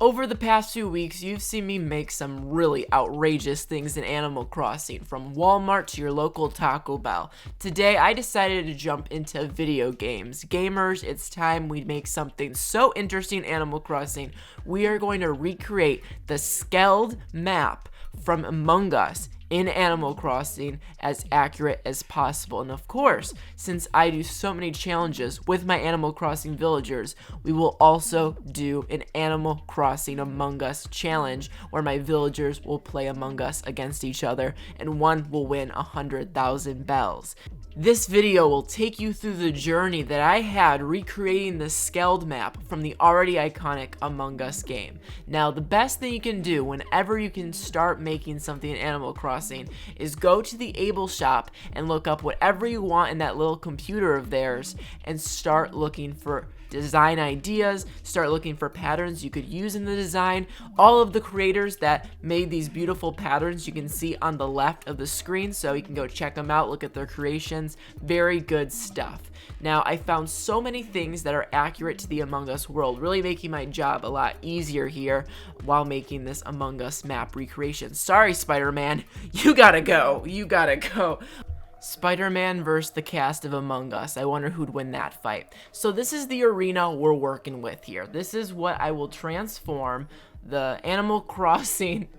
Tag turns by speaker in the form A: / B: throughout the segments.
A: Over the past few weeks, you've seen me make some really outrageous things in Animal Crossing, from Walmart to your local Taco Bell. Today, I decided to jump into video games. Gamers, it's time we make something so interesting in Animal Crossing. We are going to recreate the Skeld map from Among Us in Animal Crossing as accurate as possible. And of course, since I do so many challenges with my Animal Crossing villagers, we will also do an Animal Crossing Among Us challenge where my villagers will play Among Us against each other and one will win 100,000 bells. This video will take you through the journey that I had recreating the Skeld map from the already iconic Among Us game. Now, the best thing you can do whenever you can start making something in Animal Crossing is go to the Able shop and look up whatever you want in that little computer of theirs and start looking for design ideas, start looking for patterns you could use in the design. All of the creators that made these beautiful patterns you can see on the left of the screen, so you can go check them out, look at their creations. Very good stuff. Now, I found so many things that are accurate to the Among Us world, really making my job a lot easier here while making this Among Us map recreation. Sorry, Spider-Man, you gotta go. Spider-Man versus the cast of Among Us. I wonder who'd win that fight. So this is the arena we're working with here. This is what I will transform the Animal Crossing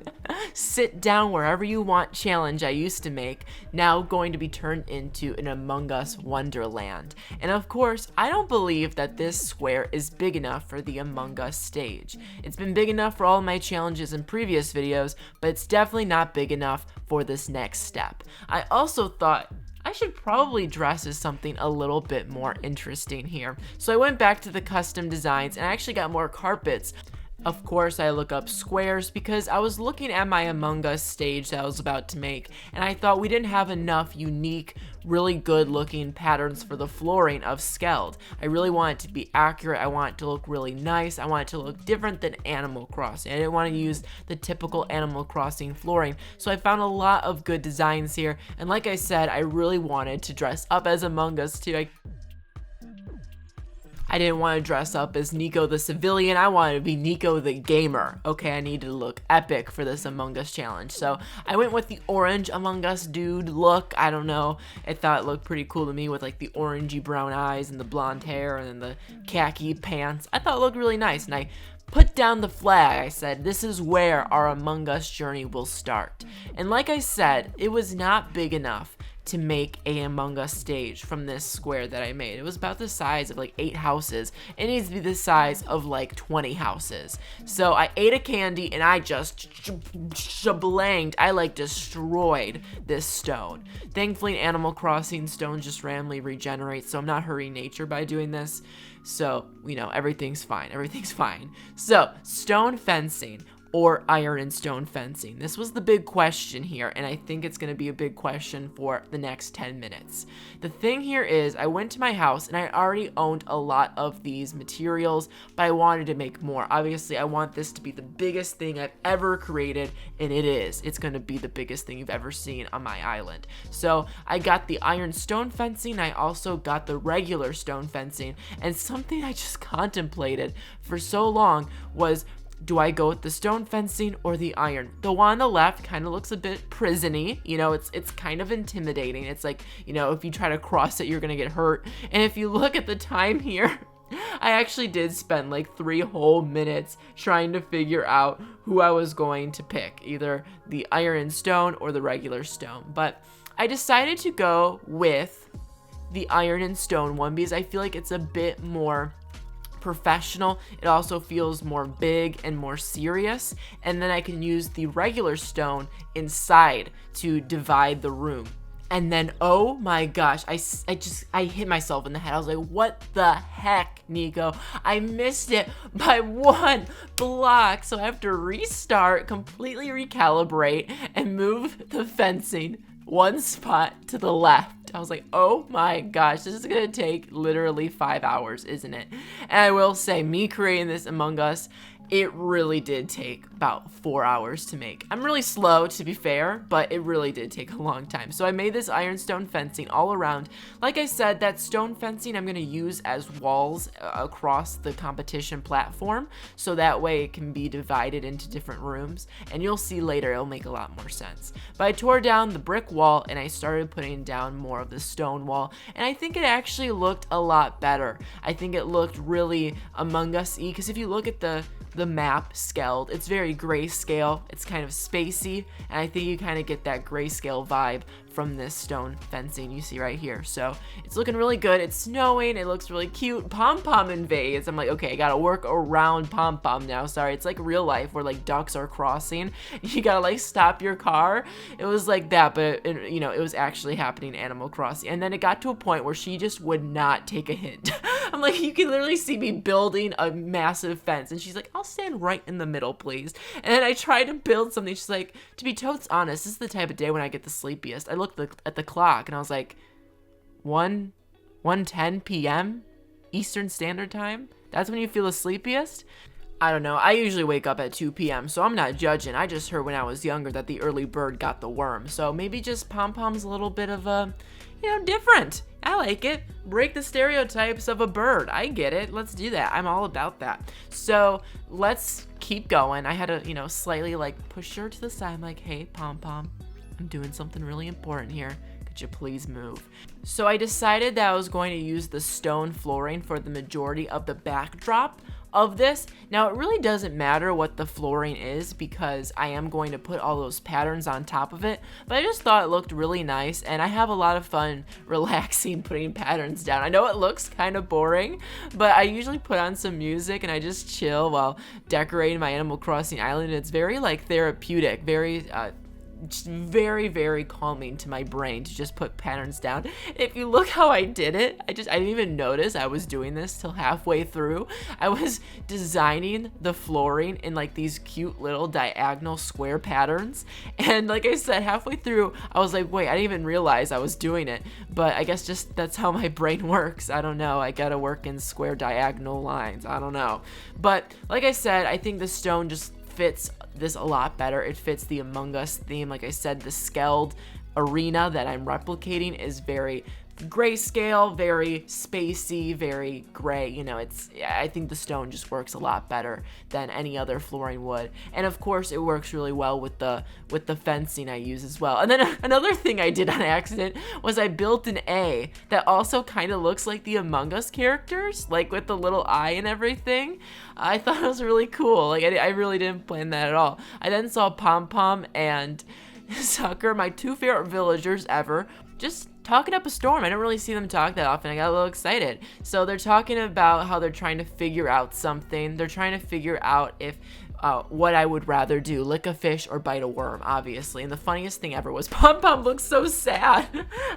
A: sit down wherever you want challenge I used to make, now going to be turned into an Among Us Wonderland. And of course, I don't believe that this square is big enough for the Among Us stage. It's been big enough for all of my challenges in previous videos, but it's definitely not big enough for this next step. I also thought I should probably dress as something a little bit more interesting here. So I went back to the custom designs and I actually got more carpets. Of course, I look up squares because I was looking at my Among Us stage that I was about to make, and I thought we didn't have enough unique, really good looking patterns for the flooring of Skeld. I really want it to be accurate. I want it to look really nice. I want it to look different than Animal Crossing. I didn't want to use the typical Animal Crossing flooring, so I found a lot of good designs here, and like I said, I really wanted to dress up as Among Us too. I didn't want to dress up as Nico the civilian. I wanted to be Nico the gamer. Okay, I needed to look epic for this Among Us challenge. So I went with the orange Among Us dude look. I don't know. I thought it looked pretty cool to me with like the orangey brown eyes and the blonde hair and then the khaki pants. I thought it looked really nice. And I put down the flag. I said, this is where our Among Us journey will start. And like I said, it was not big enough to make a Among Us stage from this square that I made. It was about the size of like 8 houses. It needs to be the size of like 20 houses. So I ate a candy and I just shablanged. I like destroyed this stone. Thankfully, in Animal Crossing, stones just randomly regenerate, so I'm not hurting nature by doing this. So, you know, everything's fine. So, stone fencing or iron and stone fencing. This was the big question here, and I think it's gonna be a big question for the next 10 minutes. The thing here is, I went to my house and I already owned a lot of these materials, but I wanted to make more. Obviously, I want this to be the biggest thing I've ever created, and it is. It's gonna be the biggest thing you've ever seen on my island. So I got the iron stone fencing, I also got the regular stone fencing, and something I just contemplated for so long was, do I go with the stone fencing or the iron? The one on the left kind of looks a bit prison-y. You know, it's kind of intimidating. It's like, you know, if you try to cross it, you're gonna get hurt. And if you look at the time here, I actually did spend like 3 whole minutes trying to figure out who I was going to pick, either the iron and stone or the regular stone. But I decided to go with the iron and stone one because I feel like it's a bit more professional. It also feels more big and more serious, and then I can use the regular stone inside to divide the room. And then, oh my gosh, I hit myself in the head. I was like, what the heck, Nico? I missed it by 1 block, so I have to restart, completely recalibrate, and move the fencing 1 spot to the left. I was like, oh my gosh, this is gonna take literally 5 hours, isn't it? And I will say, me creating this Among Us It really did take about 4 hours to make. I'm really slow, to be fair, but it really did take a long time. So I made this ironstone fencing all around. Like I said, that stone fencing I'm going to use as walls across the competition platform, so that way it can be divided into different rooms, and you'll see later it'll make a lot more sense. But I tore down the brick wall and I started putting down more of the stone wall, and I think it actually looked a lot better. I think it looked really Among Us-y, because if you look at the map scaled, it's very grayscale, it's kind of spacey, and I think you kind of get that grayscale vibe from this stone fencing you see right here. So it's looking really good. It's snowing, it looks really cute. Pom Pom invades. I'm like, okay, I gotta work around Pom Pom now. Sorry, it's like real life where like ducks are crossing, you gotta like stop your car. It was like that, but you know, it was actually happening in Animal Crossing. And then it got to a point where she just would not take a hint. I'm like, you can literally see me building a massive fence, and she's like, I'll stand right in the middle, please. And then I tried to build something. She's like, to be totes honest, this is the type of day when I get the sleepiest. I looked at the clock and I was like, 1:10 p.m. Eastern Standard Time? That's when you feel the sleepiest? I don't know. I usually wake up at 2 p.m., so I'm not judging. I just heard when I was younger that the early bird got the worm. So maybe just Pom Pom's a little bit of a, you know, different. I like it. Break the stereotypes of a bird. I get it. Let's do that. I'm all about that. So let's keep going. I had to, you know, slightly like push her to the side. I'm like, hey, Pom Pom, I'm doing something really important here. Could you please move? So I decided that I was going to use the stone flooring for the majority of the backdrop of this. Now it really doesn't matter what the flooring is because I am going to put all those patterns on top of it, but I just thought it looked really nice, and I have a lot of fun relaxing putting patterns down. I know it looks kind of boring, but I usually put on some music and I just chill while decorating my Animal Crossing island. It's very like therapeutic, very just very, very calming to my brain to just put patterns down. If you look how I did it, I didn't even notice I was doing this till halfway through. I was designing the flooring in like these cute little diagonal square patterns, and like I said, halfway through I was like, wait, I didn't even realize I was doing it. But I guess just that's how my brain works. I don't know, I gotta work in square diagonal lines. I don't know, but like I said, I think the stone just fits this a lot better. It fits the Among Us theme. Like I said, the scaled arena that I'm replicating is very grayscale, very spacey, very gray. You know, I think the stone just works a lot better than any other flooring would. And of course it works really well with the fencing I use as well. And then another thing I did on accident was I built an A that also kind of looks like the Among Us characters, like with the little eye and everything. I thought it was really cool. Like I really didn't plan that at all. I then saw Pom Pom and Sucker, my two favorite villagers ever, just talking up a storm. I don't really see them talk that often. I got a little excited. So they're talking about how they're trying to figure out something. They're trying to figure out if what I would rather do, lick a fish or bite a worm, obviously. And the funniest thing ever was Pom Pom looks so sad.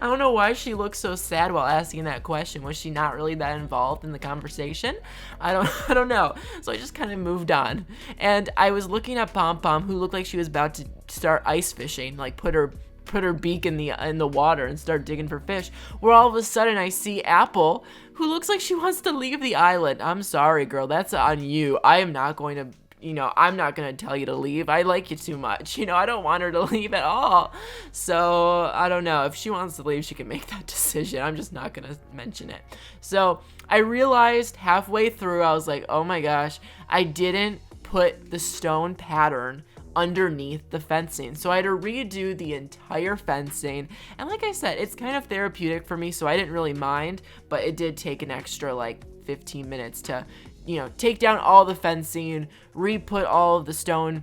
A: I don't know why she looked so sad while asking that question. Was she not really that involved in the conversation? I don't know. So I just kind of moved on. And I was looking at Pom Pom, who looked like she was about to start ice fishing, like put her beak in the water and start digging for fish, where all of a sudden I see Apple, who looks like she wants to leave the island. I'm sorry, girl, that's on you. I am not going to, you know, I'm not going to tell you to leave. I like you too much. You know, I don't want her to leave at all. So I don't know. If she wants to leave, she can make that decision. I'm just not going to mention it. So I realized halfway through, I was like, oh my gosh, I didn't put the stone pattern underneath the fencing. So I had to redo the entire fencing. And like I said, it's kind of therapeutic for me, so I didn't really mind, but it did take an extra like 15 minutes to, you know, take down all the fencing, re-put all of the stone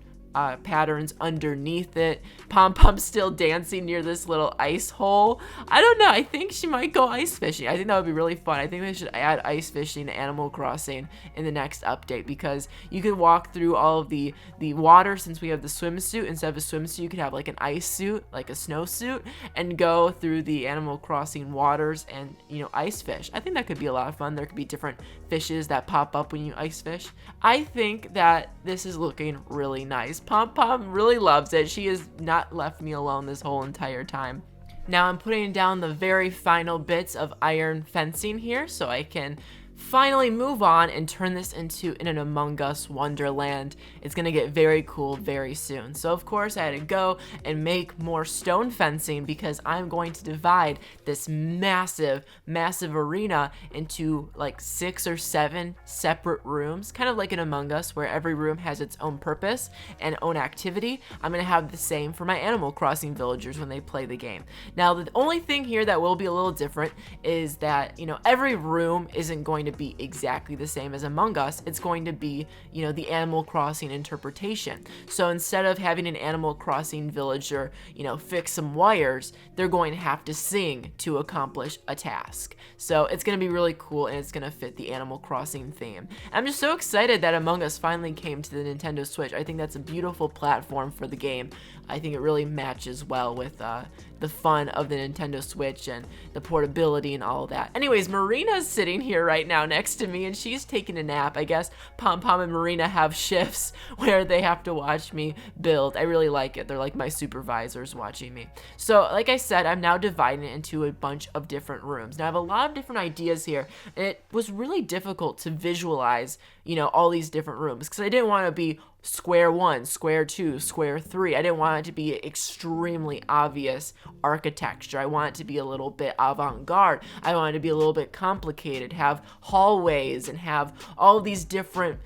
A: patterns underneath it. Pom Pom's still dancing near this little ice hole. I don't know. I think she might go ice fishing. I think that would be really fun. I think they should add ice fishing to Animal Crossing in the next update, because you could walk through all of the water. Since we have the swimsuit, instead of a swimsuit, you could have like an ice suit, like a snowsuit, and go through the Animal Crossing waters and, you know, ice fish. I think that could be a lot of fun. There could be different fishes that pop up when you ice fish. I think that this is looking really nice. Pom Pom really loves it. She has not left me alone this whole entire time. Now I'm putting down the very final bits of iron fencing here so I can finally move on and turn this into an Among Us wonderland. It's gonna get very cool very soon. So of course I had to go and make more stone fencing because I'm going to divide this massive arena into like 6 or 7 separate rooms, kind of like an Among Us where every room has its own purpose and own activity. I'm gonna have the same for my Animal Crossing villagers when they play the game. Now the only thing here that will be a little different is that, you know, every room isn't going to be exactly the same as Among Us. It's going to be, you know, the Animal Crossing interpretation. So instead of having an Animal Crossing villager, you know, fix some wires, they're going to have to sing to accomplish a task. So it's going to be really cool, and it's going to fit the Animal Crossing theme. I'm just so excited that Among Us finally came to the Nintendo Switch. I think that's a beautiful platform for the game. I think it really matches well with the fun of the Nintendo Switch and the portability and all of that. Anyways, Marina's sitting here right now next to me, and she's taking a nap. I guess Pom Pom and Marina have shifts where they have to watch me build. I really like it. They're like my supervisors watching me. So like I said, I'm now dividing it into a bunch of different rooms. Now I have a lot of different ideas here, and it was really difficult to visualize, you know, all these different rooms because I didn't want to be square 1, square 2, square 3. I didn't want it to be extremely obvious architecture. I want it to be a little bit avant-garde. I want it to be a little bit complicated, have hallways and have all these different,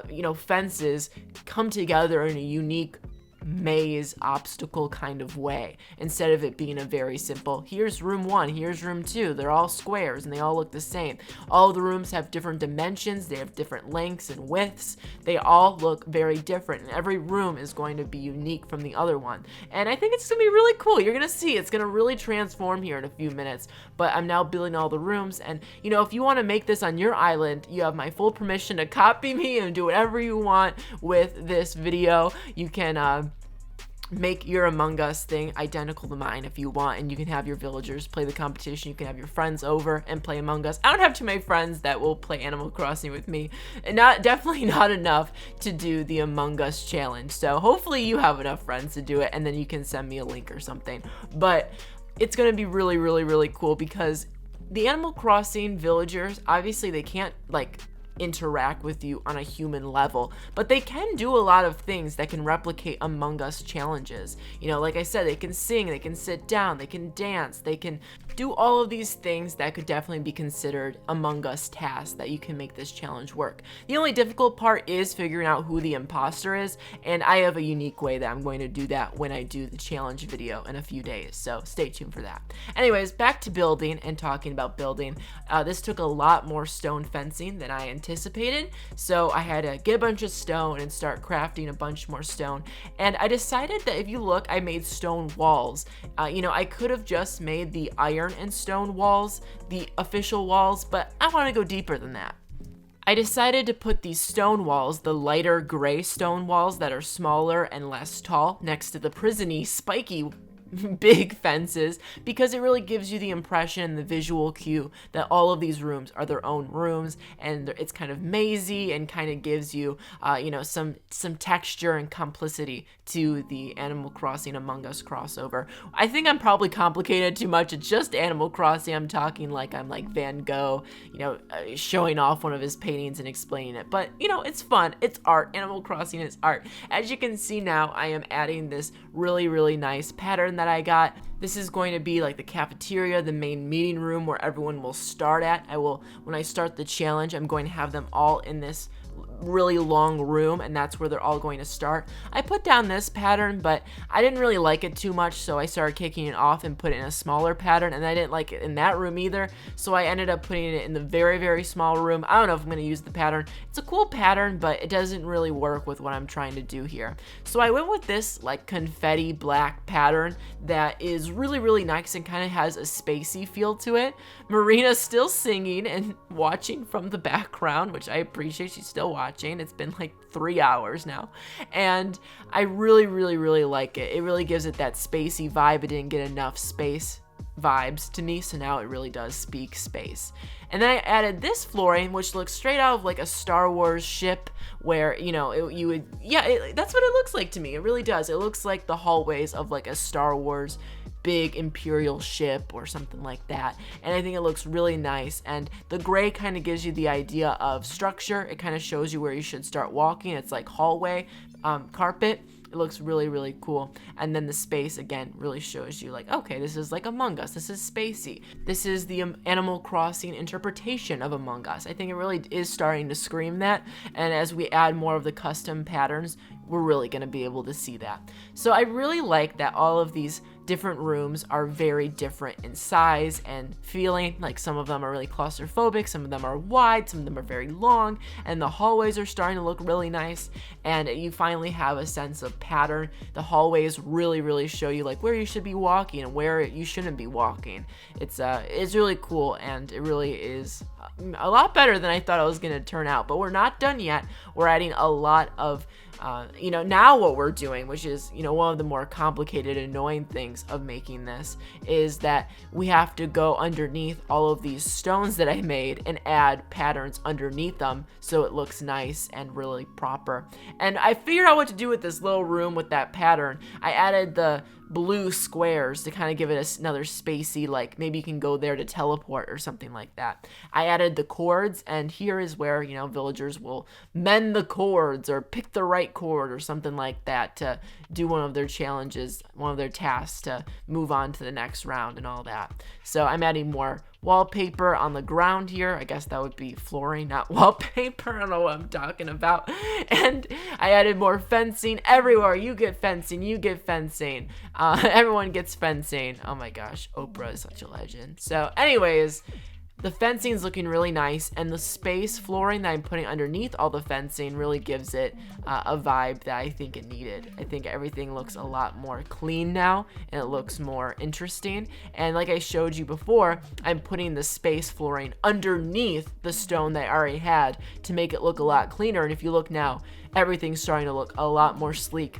A: you know, fences come together in a unique maze obstacle kind of way, instead of it being a very simple, here's room 1, here's room 2, they're all squares and they all look the same. All the rooms have different dimensions, they have different lengths and widths, they all look very different, and every room is going to be unique from the other one. And I think it's gonna be really cool. You're gonna see it's gonna really transform here in a few minutes. But I'm now building all the rooms, and you know, if you want to make this on your island, you have my full permission to copy me and do whatever you want with this video. You can make your Among Us thing identical to mine if you want, and you can have your villagers play the competition. You can have your friends over and play Among Us. I don't have too many friends that will play Animal Crossing with me, and definitely not enough to do the Among Us challenge. So hopefully you have enough friends to do it, and then you can send me a link or something. But it's gonna be really cool because the Animal Crossing villagers, obviously they can't like interact with you on a human level, but they can do a lot of things that can replicate Among Us challenges. You know, like I said, they can sing, they can sit down, they can dance, they can do all of these things that could definitely be considered Among Us tasks that you can make this challenge work. The only difficult part is figuring out who the imposter is, and I have a unique way that I'm going to do that when I do the challenge video in a few days, so stay tuned for that. Anyways, back to building and talking about building. This took a lot more stone fencing than I anticipated, so I had to get a bunch of stone and start crafting a bunch more stone. And I decided that if you look, I made stone walls. You know, I could have just made the iron and stone walls the official walls, but I want to go deeper than that. I decided to put these stone walls, the lighter gray stone walls that are smaller and less tall, next to the prison-y, spiky big fences, because it really gives you the impression, the visual cue that all of these rooms are their own rooms, and it's kind of mazy and kind of gives you, you know, some texture and complicity to the Animal Crossing Among Us crossover. I think I'm probably complicated too much. It's just Animal Crossing. I'm talking like I'm like Van Gogh, you know, showing off one of his paintings and explaining it. But, you know, it's fun. It's art. Animal Crossing is art. As you can see now, I am adding this really nice pattern that I got. This is going to be like the cafeteria, the main meeting room where everyone will start at. When I start the challenge, I'm going to have them all in this really long room, and that's where they're all going to start. I put down this pattern, but I didn't really like it too much, so I started kicking it off and put it in a smaller pattern, and I didn't like it in that room either, so I ended up putting it in the very small room. I don't know if I'm going to use the pattern. It's a cool pattern, but it doesn't really work with what I'm trying to do here. So I went with this like confetti black pattern that is really nice and kind of has a spacey feel to it. Marina's still singing and watching from the background, which I appreciate. She's still watching. It's been like 3 hours now, and I really like it. It really gives it that spacey vibe. It didn't get enough space vibes to me, so now it really does speak space. And then I added this flooring, which looks straight out of like a Star Wars ship, where, you know, that's what it looks like to me. It really does. It looks like the hallways of like a Star Wars big imperial ship or something like that. And I think it looks really nice. And the gray kind of gives you the idea of structure. It kind of shows you where you should start walking. It's like hallway carpet. It looks really, really cool. And then the space, again, really shows you like, okay, this is like Among Us. This is spacey. This is the Animal Crossing interpretation of Among Us. I think it really is starting to scream that. And as we add more of the custom patterns, we're really going to be able to see that. So I really like that all of these different rooms are very different in size and feeling. Like some of them are really claustrophobic, some of them are wide, some of them are very long, and the hallways are starting to look really nice, and you finally have a sense of pattern. The hallways really show you like where you should be walking and where you shouldn't be walking. It's really cool, and it really is a lot better than I thought it was going to turn out. But we're not done yet. We're adding a lot of now what we're doing, which is, one of the more complicated, annoying things of making this, is that we have to go underneath all of these stones that I made and add patterns underneath them so it looks nice and really proper. And I figured out what to do with this little room with that pattern. I added the blue squares to kind of give it another spacey, like maybe you can go there to teleport or something like that. I added the chords, and here is where, villagers will mend the chords or pick the right chord or something like that to do one of their challenges, one of their tasks to move on to the next round and all that. So I'm adding more wallpaper on the ground here. I guess that would be flooring, not wallpaper. I don't know what I'm talking about. And I added more fencing everywhere. You get fencing, you get fencing. Everyone gets fencing. Oh my gosh, Oprah is such a legend. So anyways, the fencing is looking really nice, and the space flooring that I'm putting underneath all the fencing really gives it a vibe that I think it needed. I think everything looks a lot more clean now, and it looks more interesting. And like I showed you before, I'm putting the space flooring underneath the stone that I already had to make it look a lot cleaner. And if you look now, everything's starting to look a lot more sleek,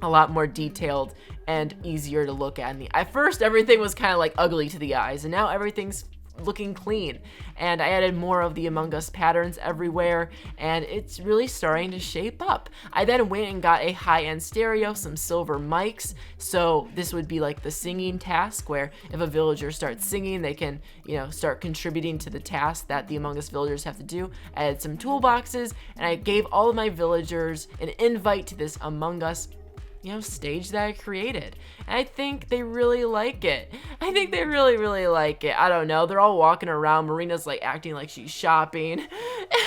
A: a lot more detailed, and easier to look at. At first, everything was kind of like ugly to the eyes, and now everything's looking clean. And I added more of the Among Us patterns everywhere, and it's really starting to shape up. I then went and got a high-end stereo, some silver mics, so this would be like the singing task, where if a villager starts singing, they can, start contributing to the task that the Among Us villagers have to do. I added some toolboxes, and I gave all of my villagers an invite to this Among Us stage that I created. And I think they really like it. I think they really like it. I don't know. They're all walking around. Marina's like acting like she's shopping.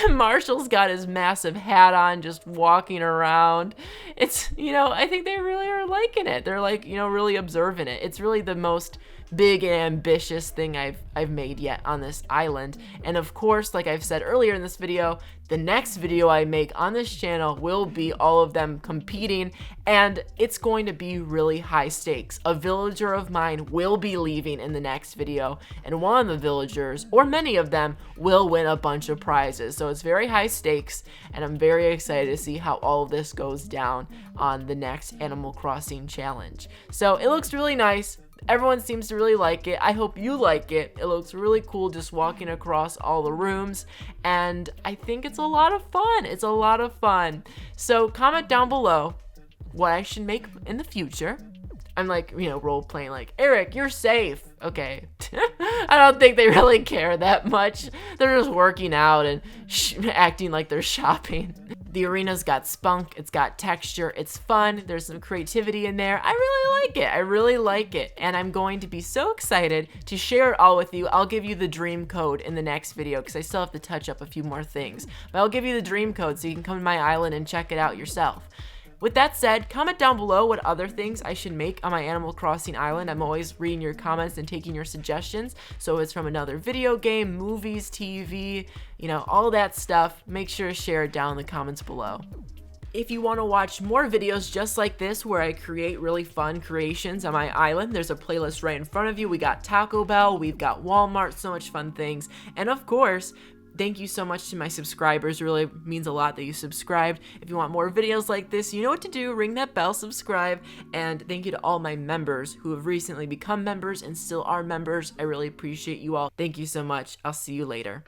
A: And Marshall's got his massive hat on, just walking around. It's, I think they really are liking it. They're like, really observing it. It's really the most big and ambitious thing I've made yet on this island. And of course, like I've said earlier in this video, the next video I make on this channel will be all of them competing, and it's going to be really high stakes. A villager of mine will be leaving in the next video, and one of the villagers, or many of them, will win a bunch of prizes. So it's very high stakes, and I'm very excited to see how all of this goes down on the next Animal Crossing challenge. So it looks really nice. Everyone seems to really like it. I hope you like it. It looks really cool just walking across all the rooms, and I think it's a lot of fun. It's a lot of fun. So comment down below what I should make in the future. I'm like, role playing like, Eric, you're safe. Okay. I don't think they really care that much. They're just working out and acting like they're shopping. The arena's got spunk, it's got texture, it's fun, there's some creativity in there. I really like it. I really like it. And I'm going to be so excited to share it all with you. I'll give you the dream code in the next video because I still have to touch up a few more things. But I'll give you the dream code so you can come to my island and check it out yourself. With that said, comment down below what other things I should make on my Animal Crossing island. I'm always reading your comments and taking your suggestions. So if it's from another video game, movies, TV, all that stuff, make sure to share it down in the comments below. If you want to watch more videos just like this where I create really fun creations on my island, there's a playlist right in front of you. We got Taco Bell, we've got Walmart, so much fun things. And of course, thank you so much to my subscribers. It really means a lot that you subscribed. If you want more videos like this, you know what to do. Ring that bell, subscribe, and thank you to all my members who have recently become members and still are members. I really appreciate you all. Thank you so much. I'll see you later.